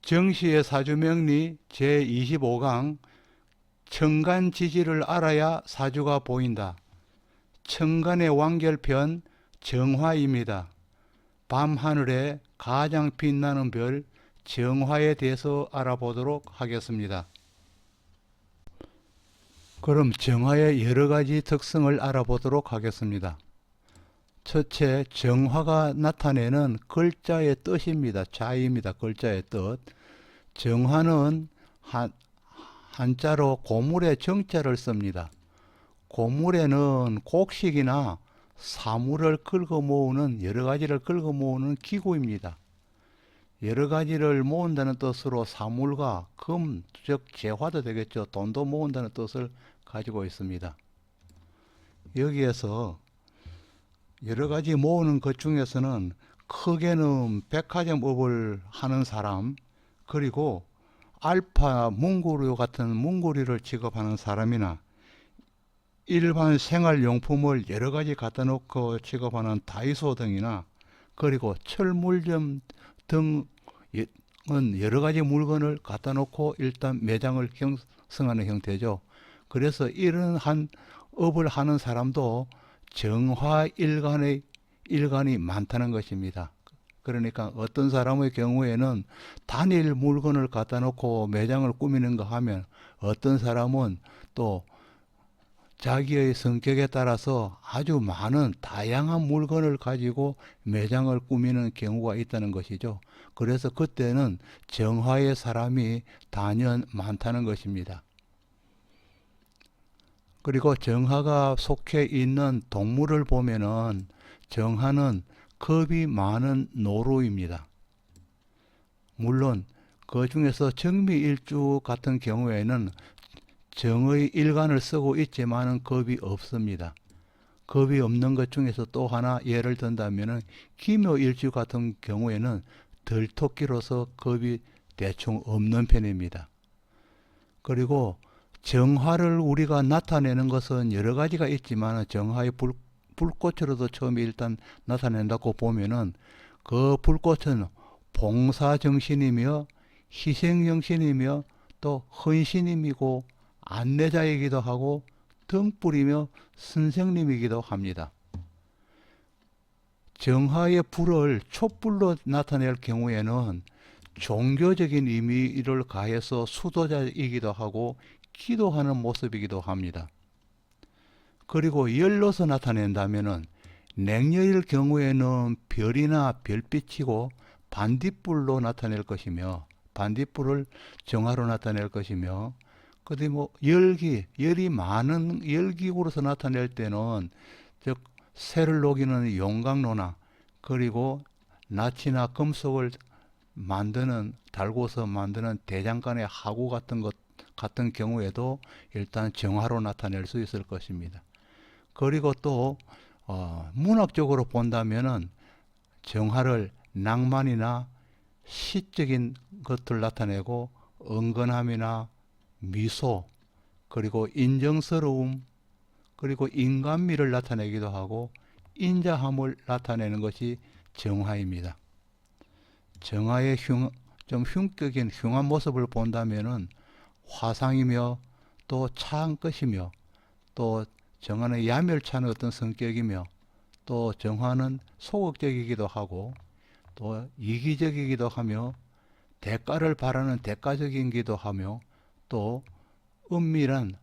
정시의 사주명리 제25강 천간지지를 알아야 사주가 보인다. 천간의 완결편 정화입니다. 밤하늘에 가장 빛나는 별 정화에 대해서 알아보도록 하겠습니다. 그럼 정화의 여러가지 특성을 알아보도록 하겠습니다. 첫째, 정화가 나타내는 글자의 뜻입니다. 자입니다. 글자의 뜻. 정화는 한자로 고물에 정자를 씁니다. 고물에는 곡식이나 사물을 긁어 모으는, 여러 가지를 긁어 모으는 기구입니다. 여러 가지를 모은다는 뜻으로 사물과 금, 즉 재화도 되겠죠. 돈도 모은다는 뜻을 가지고 있습니다. 여기에서 여러 가지 모으는 것 중에서는 크게는 백화점업을 하는 사람, 그리고 알파 문고리 같은 문고리를 취급하는 사람이나 일반 생활용품을 여러 가지 갖다 놓고 취급하는 다이소 등이나, 그리고 철물점 등은 여러 가지 물건을 갖다 놓고 일단 매장을 형성하는 형태죠. 그래서 이런 한 업을 하는 사람도 정화 일간이 많다는 것입니다. 그러니까 어떤 사람의 경우에는 단일 물건을 갖다 놓고 매장을 꾸미는가 하면, 어떤 사람은 또 자기의 성격에 따라서 아주 많은 다양한 물건을 가지고 매장을 꾸미는 경우가 있다는 것이죠. 그래서 그때는 정화의 사람이 단연 많다는 것입니다. 그리고 정화가 속해 있는 동물을 보면은 정화는 겁이 많은 노루입니다. 물론 그 중에서 정미일주 같은 경우에는 정의 일간을 쓰고 있지만은 겁이 없습니다. 겁이 없는 것 중에서 또 하나 예를 든다면은 기묘일주 같은 경우에는 들토끼로서 겁이 대충 없는 편입니다. 그리고 정화를 우리가 나타내는 것은 여러 가지가 있지만 정화의 불꽃으로도 처음에 일단 나타낸다고 보면은, 그 불꽃은 봉사정신이며 희생정신이며 또 헌신임이고 안내자이기도 하고 등불이며 선생님이기도 합니다. 정화의 불을 촛불로 나타낼 경우에는 종교적인 의미를 가해서 수도자이기도 하고 기도하는 모습이기도 합니다. 그리고 열로서 나타낸다면은 냉열일 경우에는 별이나 별빛이고 반딧불로 나타낼 것이며, 반딧불을 정화로 나타낼 것이며, 그다음에 뭐 열이 많은 열기구로서 나타낼 때는 즉 새를 녹이는 용광로나, 그리고 낫이나 금속을 달고서 만드는 대장간의 하구 같은 경우에도 일단 정화로 나타낼 수 있을 것입니다. 그리고 또 문학적으로 본다면은 정화를 낭만이나 시적인 것들 나타내고, 은근함이나 미소, 그리고 인정스러움, 그리고 인간미를 나타내기도 하고 인자함을 나타내는 것이 정화입니다. 정화의 좀 흉격인 흉한 모습을 본다면은 화상이며 또 차한 것이며, 또 정화는 야멸찬 어떤 성격이며, 또 정화는 소극적이기도 하고 또 이기적이기도 하며 대가를 바라는 대가적이기도 하며, 또 은밀한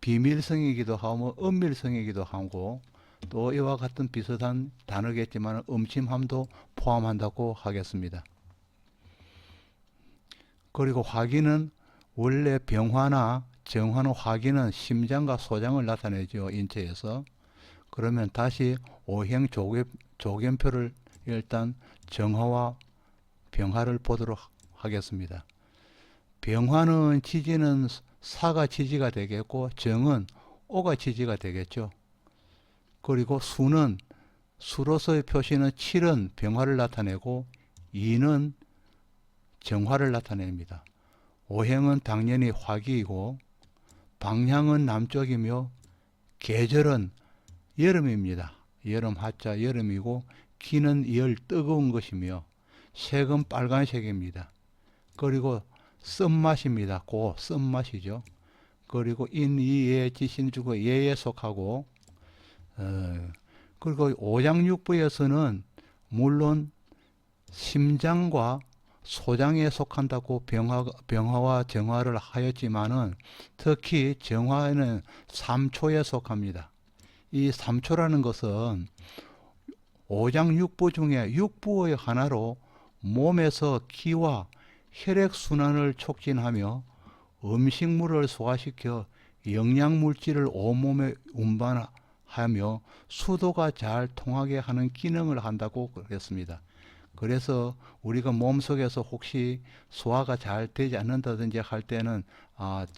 비밀성이기도 하고 은밀성이기도 하고, 또 이와 같은 비슷한 단어겠지만 음침함도 포함한다고 하겠습니다. 그리고 화기는 원래 병화나 정화는 화기는 심장과 소장을 나타내죠. 인체에서. 그러면 다시 오행 조견표를 일단 정화와 병화를 보도록 하겠습니다. 병화는 지지는 사가 지지가 되겠고, 정은 오가 지지가 되겠죠. 그리고 수로서의 표시는 7은 병화를 나타내고 2는 정화를 나타냅니다. 오행은 당연히 화기이고 방향은 남쪽이며 계절은 여름입니다. 여름 하자 여름이고, 기는 열 뜨거운 것이며 색은 빨간색입니다. 그리고 쓴맛입니다. 고 쓴맛이죠. 그리고 인이에 지신주고 예에 속하고 그리고 오장육부에서는 물론 심장과 소장에 속한다고 병화와 정화를 하였지만은 특히 정화에는 삼초에 속합니다. 이 삼초라는 것은 오장육부 중에 육부의 하나로 몸에서 기와 혈액순환을 촉진하며 음식물을 소화시켜 영양물질을 온몸에 운반하며 수도가 잘 통하게 하는 기능을 한다고 그랬습니다. 그래서 우리가 몸속에서 혹시 소화가 잘 되지 않는다든지 할 때는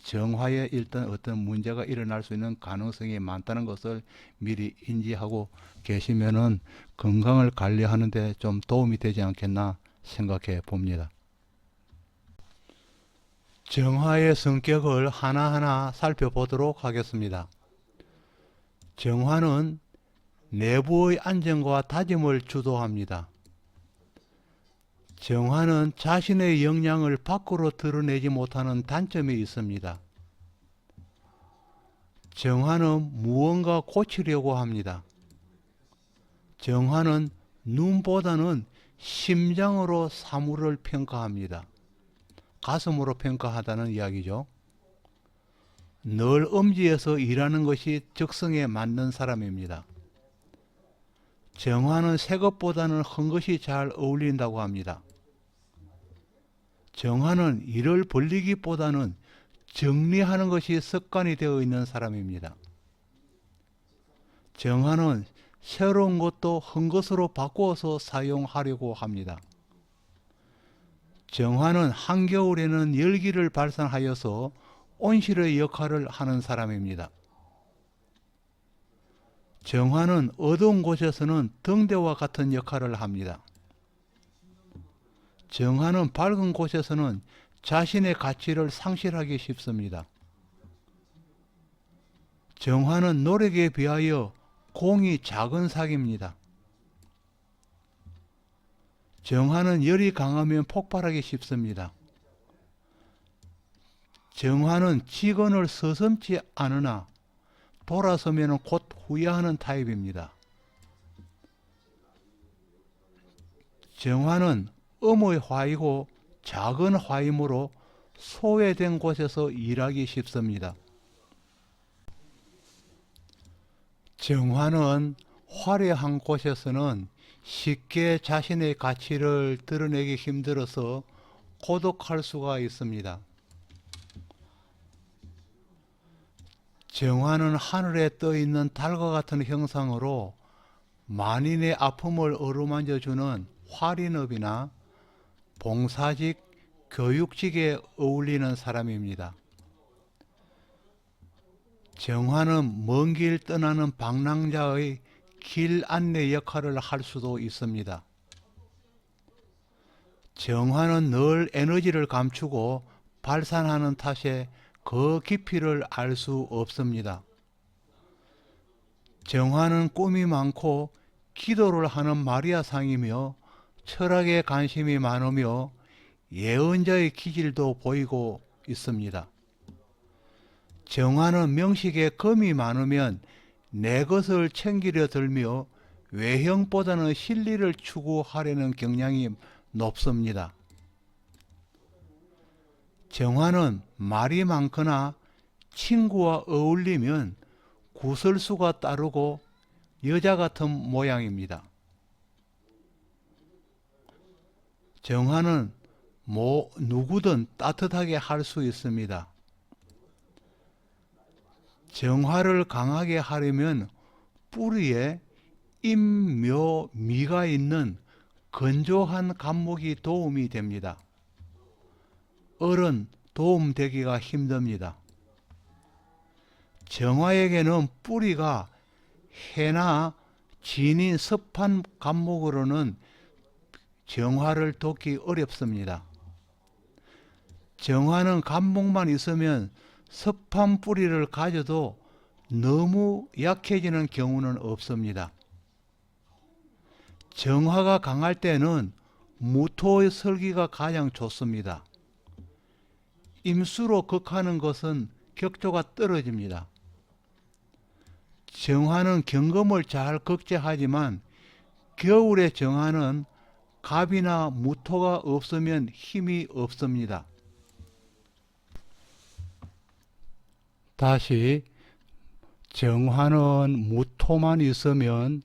정화에 일단 어떤 문제가 일어날 수 있는 가능성이 많다는 것을 미리 인지하고 계시면은 건강을 관리하는 데 좀 도움이 되지 않겠나 생각해 봅니다. 정화의 성격을 하나하나 살펴보도록 하겠습니다. 정화는 내부의 안정과 다짐을 주도합니다. 정화는 자신의 역량을 밖으로 드러내지 못하는 단점이 있습니다. 정화는 무언가 고치려고 합니다. 정화는 눈보다는 심장으로 사물을 평가합니다. 가슴으로 평가하다는 이야기죠. 늘 엄지에서 일하는 것이 적성에 맞는 사람입니다. 정화는 새 것보다는 헌 것이 잘 어울린다고 합니다. 정화는 일을 벌리기보다는 정리하는 것이 습관이 되어 있는 사람입니다. 정화는 새로운 것도 헌 것으로 바꾸어서 사용하려고 합니다. 정화는 한겨울에는 열기를 발산하여서 온실의 역할을 하는 사람입니다. 정화는 어두운 곳에서는 등대와 같은 역할을 합니다. 정화는 밝은 곳에서는 자신의 가치를 상실하기 쉽습니다. 정화는 노력에 비하여 공이 작은 삭입니다. 정화는 열이 강하면 폭발하기 쉽습니다. 정화는 직언을 서슴지 않으나 돌아서면 곧 후회하는 타입입니다. 정화는 음의 화이고 작은 화이므로 소외된 곳에서 일하기 쉽습니다. 정화는 화려한 곳에서는 쉽게 자신의 가치를 드러내기 힘들어서 고독할 수가 있습니다. 정화는 하늘에 떠 있는 달과 같은 형상으로 만인의 아픔을 어루만져주는 화린업이나 봉사직, 교육직에 어울리는 사람입니다. 정화는 먼 길 떠나는 방랑자의 길 안내 역할을 할 수도 있습니다. 정화는 늘 에너지를 감추고 발산하는 탓에 그 깊이를 알 수 없습니다. 정화는 꿈이 많고 기도를 하는 마리아상이며 철학에 관심이 많으며 예언자의 기질도 보이고 있습니다. 정화는 명식에 금이 많으면 내 것을 챙기려 들며 외형보다는 실리를 추구하려는 경향이 높습니다. 정화는 말이 많거나 친구와 어울리면 구설수가 따르고 여자 같은 모양입니다. 정화는 누구든 따뜻하게 할 수 있습니다. 정화를 강하게 하려면 뿌리에 임묘미가 있는 건조한 감목이 도움이 됩니다. 얼은 도움되기가 힘듭니다. 정화에게는 뿌리가 해나 진인 습한 감목으로는 정화를 돕기 어렵습니다. 정화는 감목만 있으면 습한 뿌리를 가져도 너무 약해지는 경우는 없습니다. 정화가 강할 때는 무토의 설기가 가장 좋습니다. 임수로 극하는 것은 격조가 떨어집니다. 정화는 경금을 잘 극제하지만 겨울의 정화는 갑이나 무토가 없으면 힘이 없습니다. 다시 정화는 무토만 있으면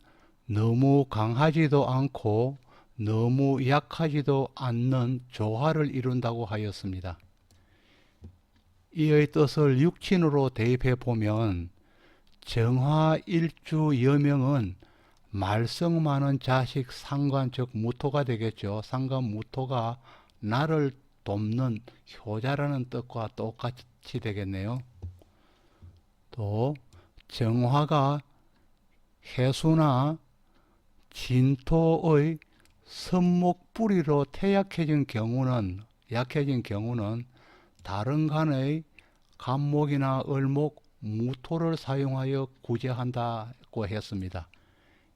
너무 강하지도 않고 너무 약하지도 않는 조화를 이룬다고 하였습니다. 이의 뜻을 육친으로 대입해 보면 정화일주 여명은 말썽 많은 자식 상관 즉 무토가 되겠죠. 상관 무토가 나를 돕는 효자라는 뜻과 똑같이 되겠네요. 또 정화가 해수나 진토의 섭목 뿌리로 약해진 경우는 다른 간의 간목이나 을목, 무토를 사용하여 구제한다고 했습니다.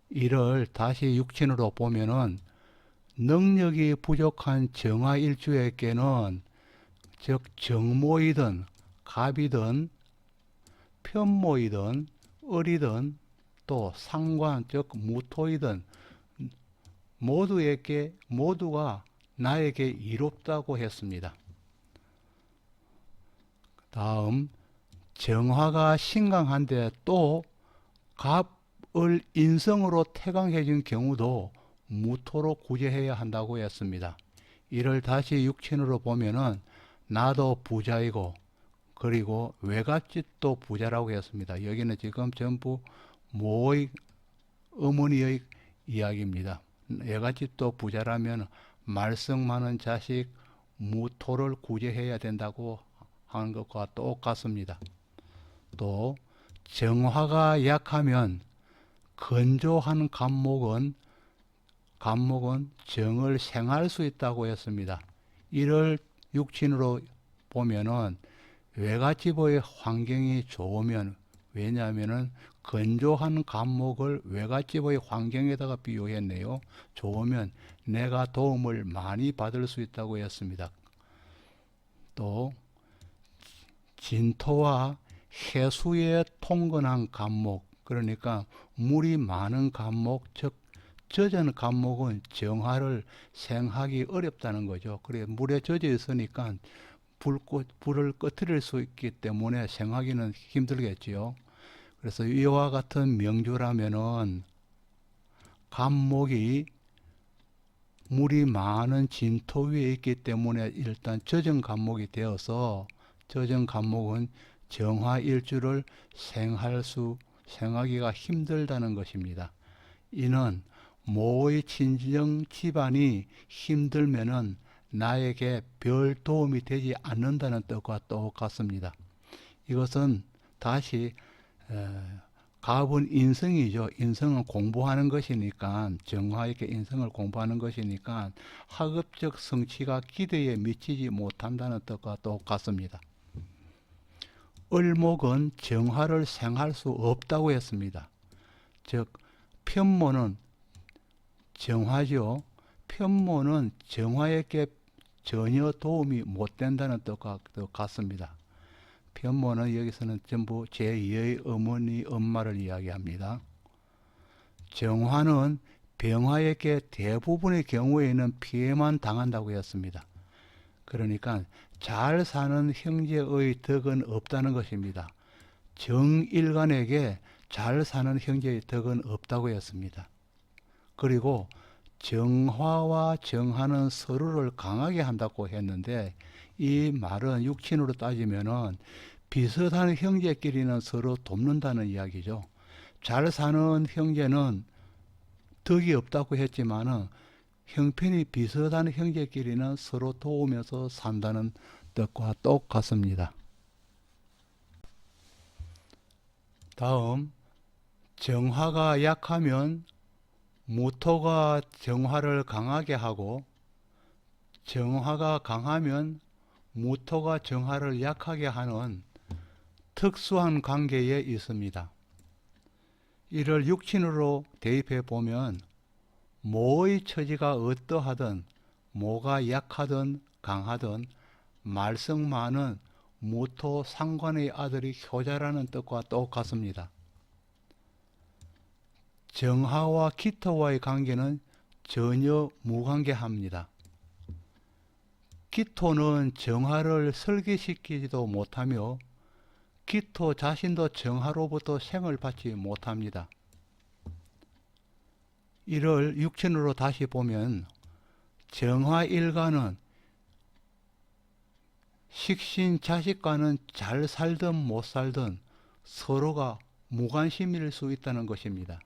이를 다시 육친으로 보면은 능력이 부족한 정화일주에게는 즉 정모이든 갑이든 편모이든 을이든 또 상관 즉 무토이든 모두가 나에게 이롭다고 했습니다. 다음 정화가 신강한데 또 갑을 인성으로 태강해진 경우도 무토로 구제해야 한다고 했습니다. 이를 다시 육친으로 보면은 나도 부자이고 그리고 외갓집도 부자라고 했습니다. 여기는 지금 전부 모의 어머니의 이야기입니다. 외갓집도 부자라면 말썽 많은 자식 무토를 구제해야 된다고 하는 것과 똑같습니다. 또 정화가 약하면 건조한 간목은 정을 생할 수 있다고 했습니다. 이를 육친으로 보면은 외갓집의 환경이 좋으면 왜냐하면은 건조한 간목을 외갓집의 환경에다가 비유했네요. 좋으면 내가 도움을 많이 받을 수 있다고 했습니다. 또 진토와 해수에 통근한 간목 그러니까 물이 많은 간목 즉 젖은 간목은 정화를 생하기 어렵다는 거죠. 그래 물에 젖어 있으니까 불을 꺼뜨릴 수 있기 때문에 생하기는 힘들겠지요. 그래서 이와 같은 명주라면은 간목이 물이 많은 진토 위에 있기 때문에 일단 젖은 간목이 되어서 젖은 간목은 정화일주를 생하기가 힘들다는 것입니다. 이는 모의 친정 집안이 힘들면은 나에게 별 도움이 되지 않는다는 뜻과 똑같습니다. 이것은 다시 갑은 인성이죠. 인성은 공부하는 것이니까 정화에게 인성을 공부하는 것이니까 학업적 성취가 기대에 미치지 못한다는 뜻과 똑같습니다. 을목은 정화를 생할 수 없다고 했습니다. 즉 편모는 정화죠. 편모는 정화에게 전혀 도움이 못 된다는 뜻과 같습니다. 편모는 여기서는 전부 제2의 어머니, 엄마를 이야기합니다. 정화는 병화에게 대부분의 경우에는 피해만 당한다고 했습니다. 그러니까 잘 사는 형제의 덕은 없다는 것입니다. 정일간에게 잘 사는 형제의 덕은 없다고 했습니다. 그리고 정화와 정화는 서로를 강하게 한다고 했는데 이 말은 육친으로 따지면은 비슷한 형제끼리는 서로 돕는다는 이야기죠. 잘 사는 형제는 덕이 없다고 했지만은 형편이 비슷한 형제끼리는 서로 도우면서 산다는 뜻과 똑같습니다. 다음 정화가 약하면 무토가 정화를 강하게 하고 정화가 강하면 무토가 정화를 약하게 하는 특수한 관계에 있습니다. 이를 육친으로 대입해 보면 모의 처지가 어떠하든 모가 약하든 강하든 말썽 많은 무토 상관의 아들이 효자라는 뜻과 똑같습니다. 정화와 기토와의 관계는 전혀 무관계합니다. 기토는 정화를 설계시키지도 못하며 기토 자신도 정화로부터 생을 받지 못합니다. 이를 육신으로 다시 보면 정화일간은 식신 자식과는 잘 살든 못 살든 서로가 무관심일 수 있다는 것입니다.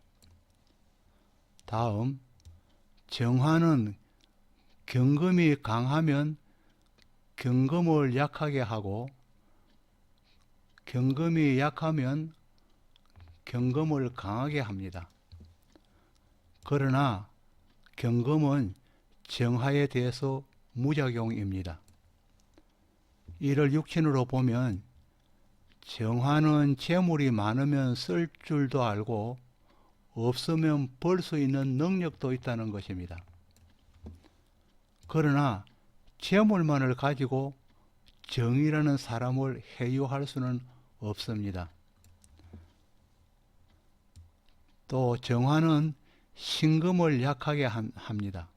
다음, 정화는 경금이 강하면 경금을 약하게 하고 경금이 약하면 경금을 강하게 합니다. 그러나 경금은 정화에 대해서 무작용입니다. 이를 육신으로 보면 정화는 재물이 많으면 쓸 줄도 알고 없으면 벌 수 있는 능력도 있다는 것입니다. 그러나 재물만을 가지고 정이라는 사람을 해유할 수는 없습니다. 또 정화는 신금을 약하게 합니다.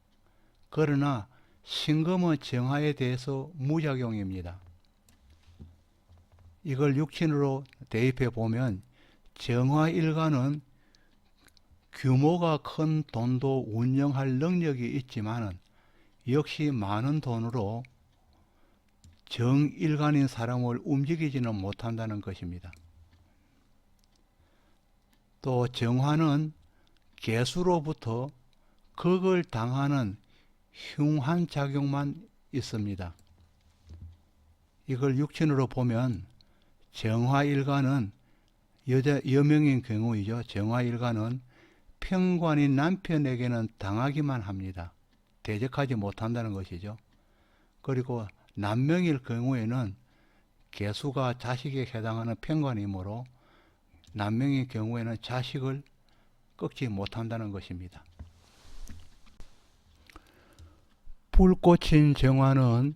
그러나 신금은 정화에 대해서 무작용입니다. 이걸 육신으로 대입해 보면 정화일간은 규모가 큰 돈도 운영할 능력이 있지만 역시 많은 돈으로 정일간인 사람을 움직이지는 못한다는 것입니다. 또 정화는 개수로부터 극을 당하는 흉한 작용만 있습니다. 이걸 육신으로 보면 정화일간은 여명인 경우이죠. 정화일간은 평관인 남편에게는 당하기만 합니다. 대적하지 못한다는 것이죠. 그리고 남명일 경우에는 개수가 자식에 해당하는 평관이므로 남명의 경우에는 자식을 꺾지 못한다는 것입니다. 불꽃인 정화는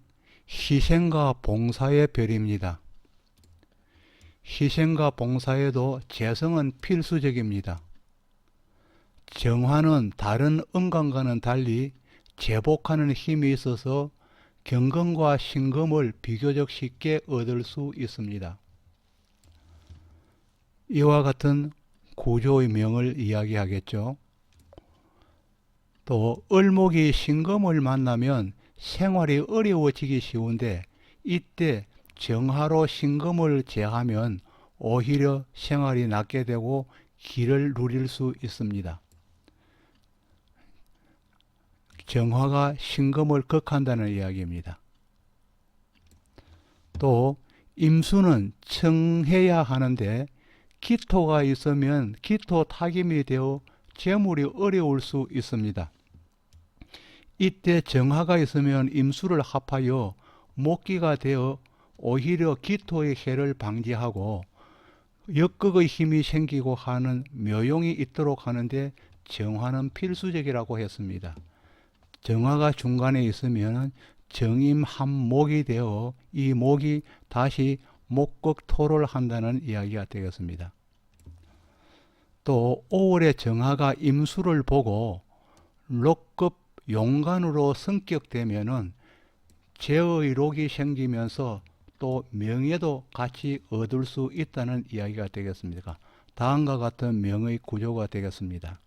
희생과 봉사의 별입니다. 희생과 봉사에도 재성은 필수적입니다. 정화는 다른 음간과는 달리 제복하는 힘이 있어서 경금과 신금을 비교적 쉽게 얻을 수 있습니다. 이와 같은 구조의 명을 이야기하겠죠. 또 을목이 신금을 만나면 생활이 어려워지기 쉬운데 이때 정화로 신금을 제하면 오히려 생활이 낫게 되고 길을 누릴 수 있습니다. 정화가 신금을 극한다는 이야기입니다. 또 임수는 청해야 하는데 기토가 있으면 기토 타김이 되어 재물이 어려울 수 있습니다. 이때 정화가 있으면 임수를 합하여 목기가 되어 오히려 기토의 해를 방지하고 역극의 힘이 생기고 하는 묘용이 있도록 하는데 정화는 필수적이라고 했습니다. 정화가 중간에 있으면 정임합목이 되어 이 목이 다시 목극토를 한다는 이야기가 되겠습니다. 또 5월에 정화가 임수를 보고 록급 용간으로 성격되면은 제의 록이 생기면서 또 명예도 같이 얻을 수 있다는 이야기가 되겠습니다. 다음과 같은 명의 구조가 되겠습니다.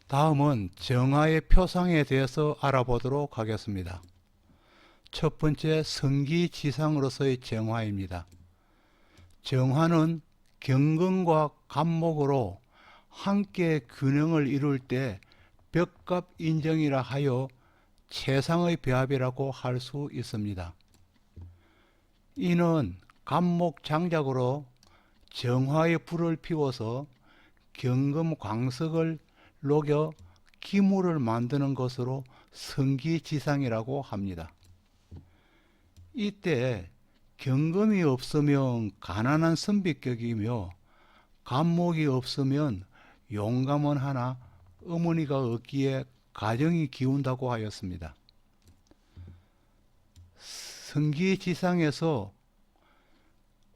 다음은 정화의 표상에 대해서 알아보도록 하겠습니다. 첫 번째, 성기지상으로서의 정화입니다. 정화는 경금과 간목으로 함께 균형을 이룰 때 벽갑인정이라 하여 최상의 배합이라고 할 수 있습니다. 이는 간목장작으로 정화의 불을 피워서 경금 광석을 녹여 기물을 만드는 것으로 성기지상이라고 합니다. 이때 경금이 없으면 가난한 선비격이며 간목이 없으면 용감은 하나 어머니가 없기에 가정이 기운다고 하였습니다. 성기지상에서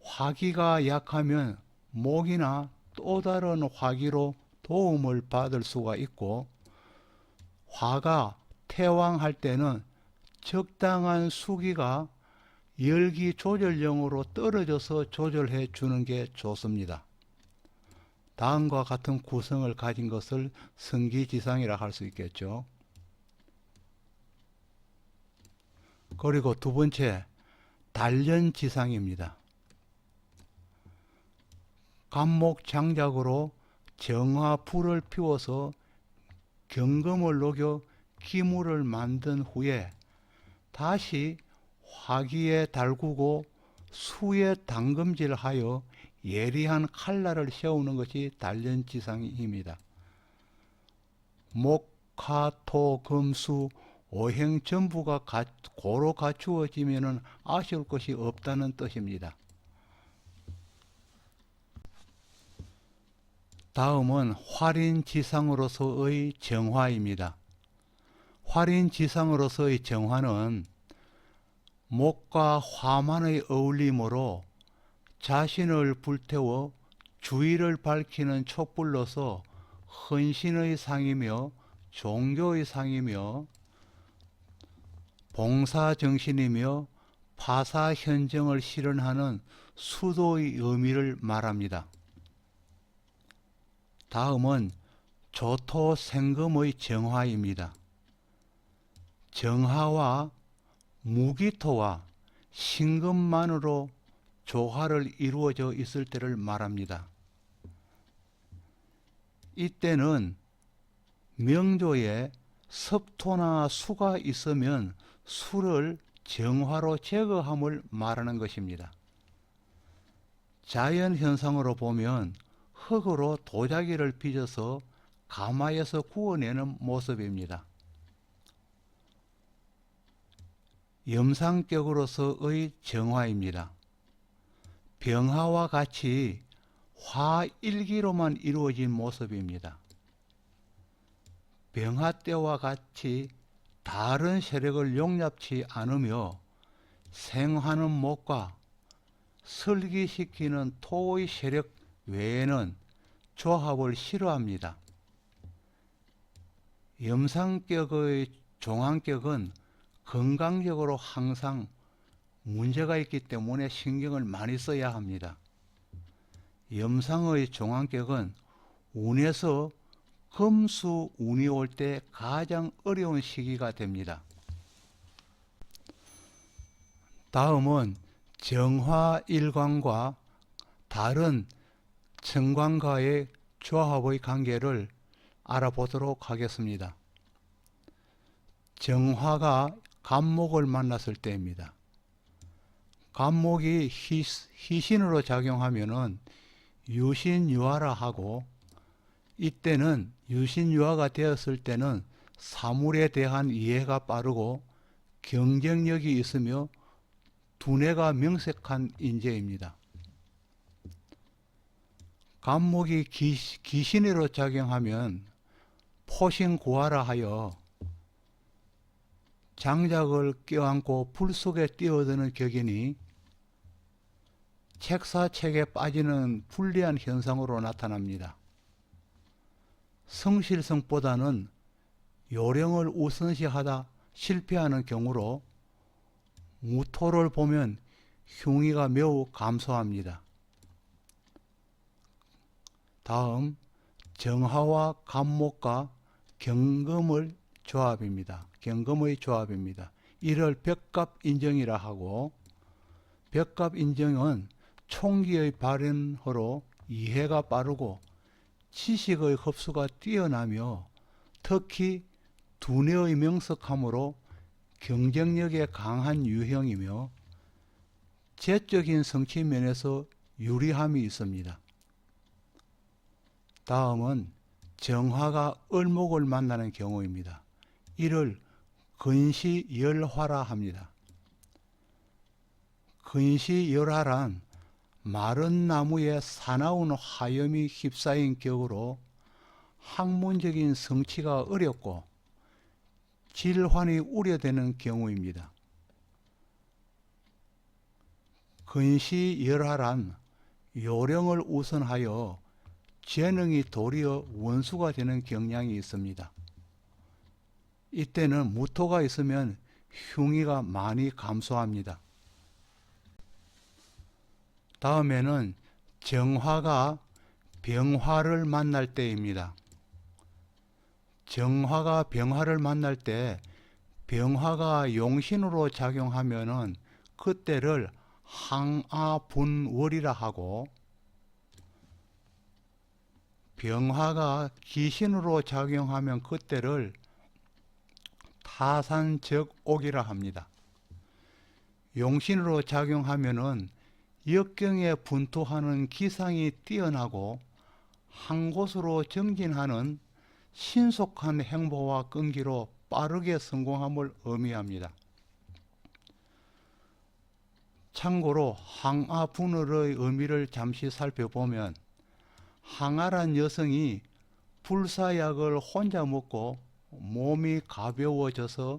화기가 약하면 목이나 또 다른 화기로 도움을 받을 수가 있고, 화가 태왕할 때는 적당한 수기가 열기 조절용으로 떨어져서 조절해 주는 게 좋습니다. 다음과 같은 구성을 가진 것을 성기지상이라 할 수 있겠죠. 그리고 두 번째, 단련지상입니다. 간목장작으로 정화 불을 피워서 경금을 녹여 기물을 만든 후에 다시 화기에 달구고 수에 담금질하여 예리한 칼날을 세우는 것이 단련지상입니다. 목, 화, 토, 금, 수, 오행 전부가 고루 갖추어지면 아쉬울 것이 없다는 뜻입니다. 다음은 활인지상으로서의 정화입니다. 활인지상으로서의 정화는 목과 화만의 어울림으로 자신을 불태워 주의를 밝히는 촛불로서 헌신의 상이며 종교의 상이며 봉사정신이며 파사현정을 실현하는 수도의 의미를 말합니다. 다음은 조토생금의 정화입니다. 정화와 무기토와 신금만으로 조화를 이루어져 있을 때를 말합니다. 이때는 명조에 섭토나 수가 있으면 수를 정화로 제거함을 말하는 것입니다. 자연현상으로 보면 흙으로 도자기를 빚어서 가마에서 구워내는 모습입니다. 염상격으로서의 정화입니다. 병화와 같이 화일기로만 이루어진 모습입니다. 병화 때와 같이 다른 세력을 용납치 않으며 생하는 목과 설기시키는 토의 세력 외에는 조합을 싫어합니다. 염상격의 종안격은 건강적으로 항상 문제가 있기 때문에 신경을 많이 써야 합니다. 염상의 종안격은 운에서 금수 운이 올 때 가장 어려운 시기가 됩니다. 다음은 정화일광과 다른 정관과의 조합의 관계를 알아보도록 하겠습니다. 정화가 간목을 만났을 때입니다. 간목이 희신으로 작용하면은 유신유화라 하고, 이때는 유신유화가 되었을 때는 사물에 대한 이해가 빠르고 경쟁력이 있으며 두뇌가 명색한 인재입니다. 간목이 기신으로 작용하면 포신구화라 하여 장작을 껴안고 불 속에 뛰어드는 격이니 책사책에 빠지는 불리한 현상으로 나타납니다. 성실성보다는 요령을 우선시하다 실패하는 경우로 무토를 보면 흉의가 매우 감소합니다. 다음 정화와 간목과 경금의 조합입니다. 경금의 조합입니다. 이를 벽갑인정이라 하고, 벽갑인정은 총기의 발현으로 이해가 빠르고 지식의 흡수가 뛰어나며 특히 두뇌의 명석함으로 경쟁력에 강한 유형이며 재적인 성취 면에서 유리함이 있습니다. 다음은 정화가 을목을 만나는 경우입니다. 이를 근시열화라 합니다. 근시열화란 마른 나무에 사나운 화염이 휩싸인 격으로 학문적인 성취가 어렵고 질환이 우려되는 경우입니다. 근시열하란 요령을 우선하여 재능이 도리어 원수가 되는 경향이 있습니다. 이때는 무토가 있으면 흉의가 많이 감소합니다. 다음에는 정화가 병화를 만날 때입니다. 정화가 병화를 만날 때 병화가 용신으로 작용하면은 그때를 항아분월이라 하고, 병화가 기신으로 작용하면 그때를 타산적옥이라 합니다. 용신으로 작용하면은 역경에 분투하는 기상이 뛰어나고 한 곳으로 정진하는 신속한 행보와 끈기로 빠르게 성공함을 의미합니다. 참고로 항아분월의 의미를 잠시 살펴보면, 항아란 여성이 불사약을 혼자 먹고 몸이 가벼워져서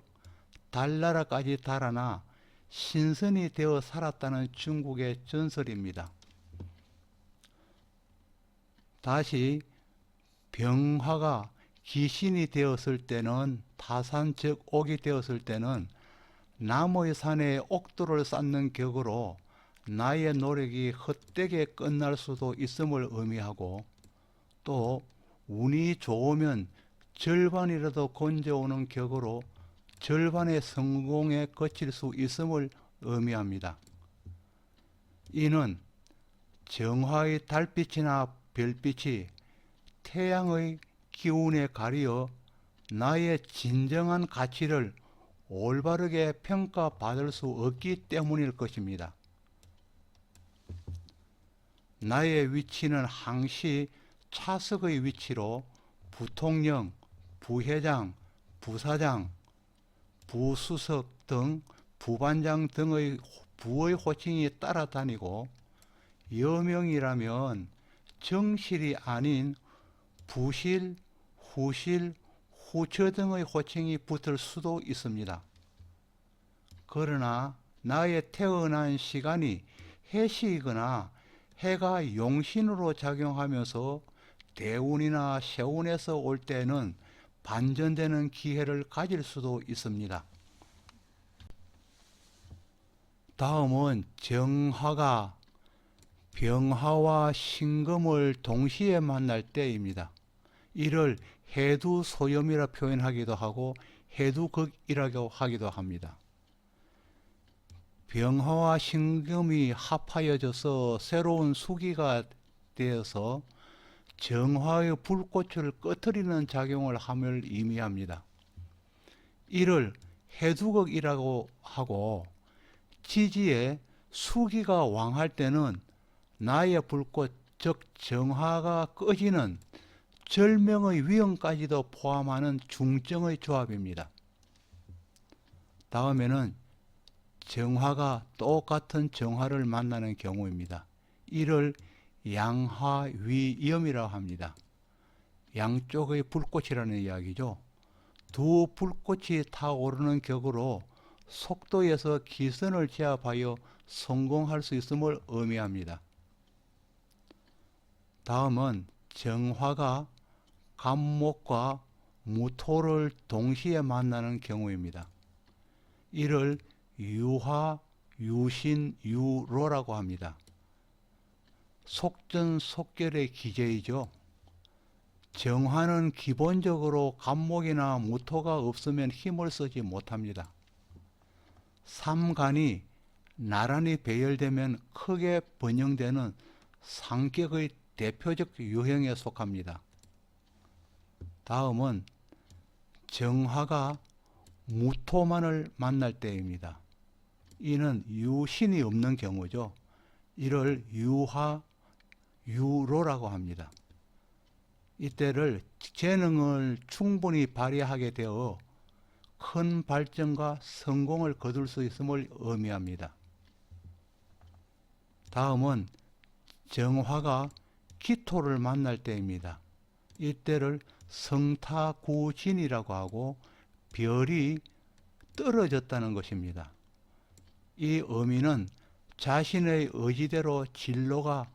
달나라까지 달아나 신선이 되어 살았다는 중국의 전설입니다. 다시 병화가 기신이 되었을 때는, 타산적옥이 되었을 때는 남의 산에 옥도를 쌓는 격으로 나의 노력이 헛되게 끝날 수도 있음을 의미하고, 또 운이 좋으면 절반이라도 건져오는 격으로 절반의 성공에 그칠 수 있음을 의미합니다. 이는 정화의 달빛이나 별빛이 태양의 기운에 가리어 나의 진정한 가치를 올바르게 평가받을 수 없기 때문일 것입니다. 나의 위치는 항시 차석의 위치로 부통령, 부회장, 부사장, 부수석 등 부반장 등의 부의 호칭이 따라다니고, 여명이라면 정실이 아닌 부실, 후실, 후처 등의 호칭이 붙을 수도 있습니다. 그러나 나의 태어난 시간이 해시이거나 해가 용신으로 작용하면서 대운이나 세운에서 올 때는 반전되는 기회를 가질 수도 있습니다. 다음은 정화가 병화와 신금을 동시에 만날 때입니다. 이를 해두소염이라 표현하기도 하고 해두극이라고 하기도 합니다. 병화와 신금이 합하여져서 새로운 수기가 되어서 정화의 불꽃을 꺼트리는 작용을 함을 의미합니다. 이를 해두극이라고 하고, 지지에 수기가 왕할 때는 나의 불꽃, 즉 정화가 꺼지는 절명의 위험까지도 포함하는 중정의 조합입니다. 다음에는 정화가 똑같은 정화를 만나는 경우입니다. 이를 양화위염이라고 합니다. 양쪽의 불꽃이라는 이야기죠. 두 불꽃이 타오르는 격으로 속도에서 기선을 제압하여 성공할 수 있음을 의미합니다. 다음은 정화가 간목과 무토를 동시에 만나는 경우입니다. 이를 유화, 유신, 유로라고 합니다. 속전속결의 기제이죠. 정화는 기본적으로 간목이나 무토가 없으면 힘을 쓰지 못합니다. 삼간이 나란히 배열되면 크게 번영되는 상격의 대표적 유형에 속합니다. 다음은 정화가 무토만을 만날 때입니다. 이는 유신이 없는 경우죠. 이를 유화, 유로라고 합니다. 이때를 재능을 충분히 발휘하게 되어 큰 발전과 성공을 거둘 수 있음을 의미합니다. 다음은 정화가 기토를 만날 때입니다. 이때를 성타구진이라고 하고 별이 떨어졌다는 것입니다. 이 의미는 자신의 의지대로 진로가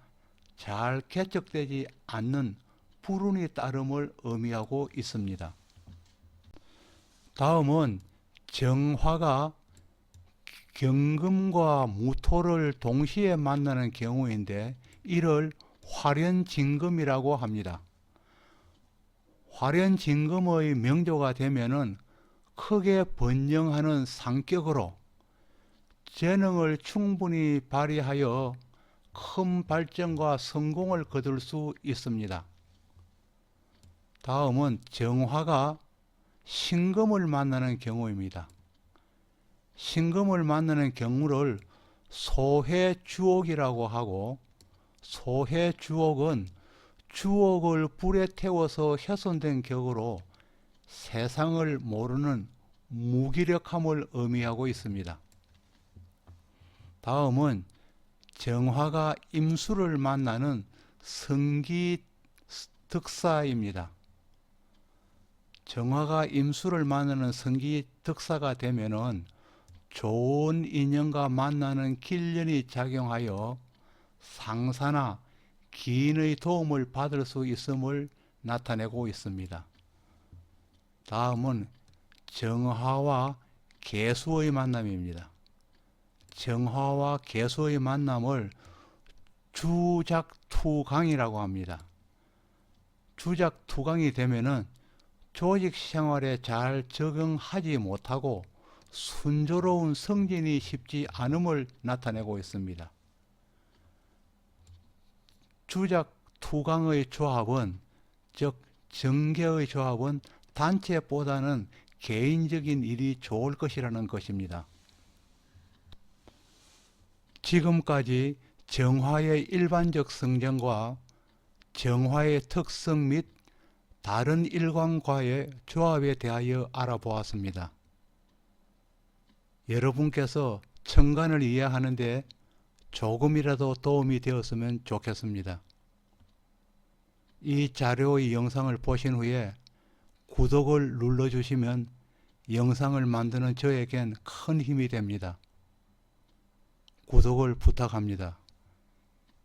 잘 개척되지 않는 불운이 따름을 의미하고 있습니다. 다음은 정화가 경금과 무토를 동시에 만나는 경우인데 이를 화련진금이라고 합니다. 화련진금의 명조가 되면은 크게 번영하는 상격으로 재능을 충분히 발휘하여 큰 발전과 성공을 거둘 수 있습니다. 다음은 정화가 신금을 만나는 경우입니다. 신금을 만나는 경우를 소해주옥이라고 하고, 소해주옥은 주옥을 불에 태워서 훼손된 격으로 세상을 모르는 무기력함을 의미하고 있습니다. 다음은 정화가 임수를 만나는 성기득사입니다. 정화가 임수를 만나는 성기득사가 되면은 좋은 인연과 만나는 길련이 작용하여 상사나 기인의 도움을 받을 수 있음을 나타내고 있습니다. 다음은 정화와 개수의 만남입니다. 정화와 개수의 만남을 주작투강이라고 합니다. 주작투강이 되면은 조직 생활에 잘 적응하지 못하고 순조로운 승진이 쉽지 않음을 나타내고 있습니다. 주작투강의 조합은, 즉 정계의 조합은 단체보다는 개인적인 일이 좋을 것이라는 것입니다. 지금까지 정화의 일반적 성정과 정화의 특성 및 다른 일관과의 조합에 대하여 알아보았습니다. 여러분께서 천간을 이해하는 데 조금이라도 도움이 되었으면 좋겠습니다. 이 자료의 영상을 보신 후에 구독을 눌러주시면 영상을 만드는 저에겐 큰 힘이 됩니다. 구독을 부탁합니다.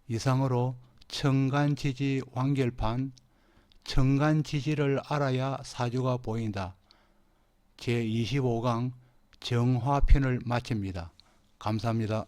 이상으로 천간지지 완결판, 천간지지를 알아야 사주가 보인다, 제25강 정화편을 마칩니다. 감사합니다.